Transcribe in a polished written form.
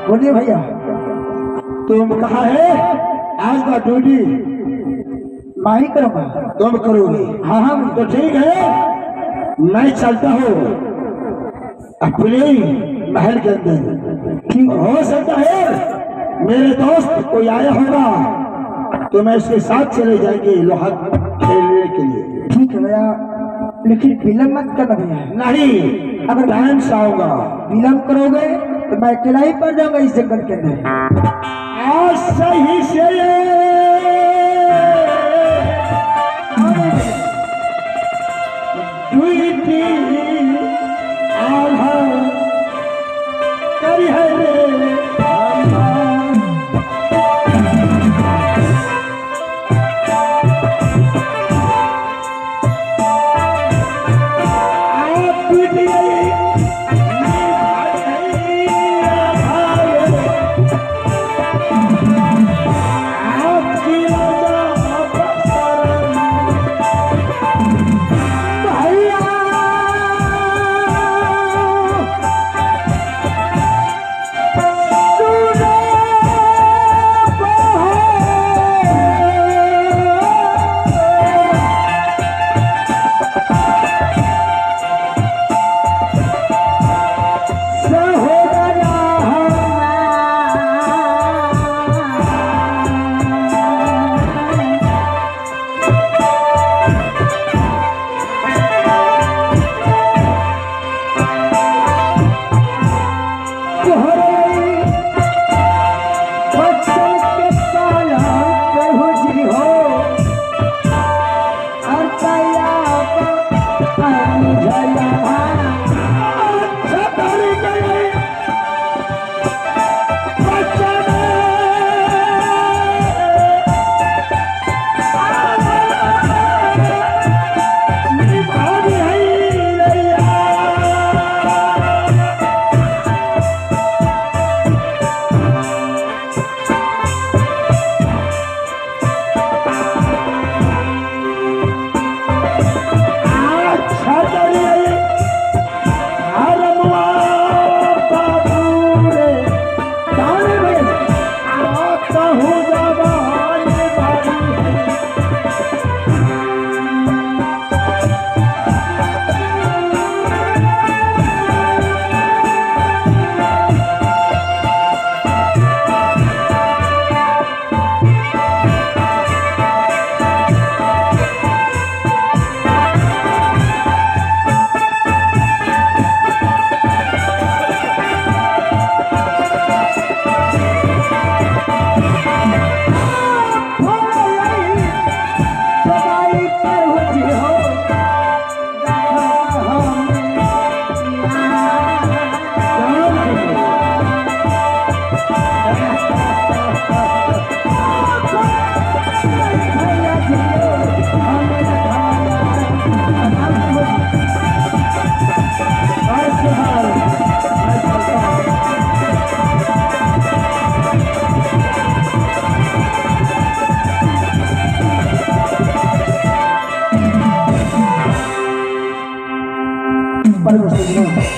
बोलिए भैया, तुम कहाँ है? आज का ड्यूटी मैं ही करूँगा। तुम करोगे? हाँ हाँ तो ठीक है, मैं चलता हूँ अपने महल के अंदर। ठीक हो सकता है मेरे दोस्त कोई आया होगा तो मैं इसके साथ चले जाएंगे लोहा खेलने के लिए। ठीक है भैया, लेकिन विलम्ब मत करना भैया। नहीं, अगर टाइम से आऊंगा। विलम्ब करोगे तो मैं अकेला ही पड़ जाऊंगा इस जंगल के अंदर। आज सही से ड्यूटी आधा करी है रे पर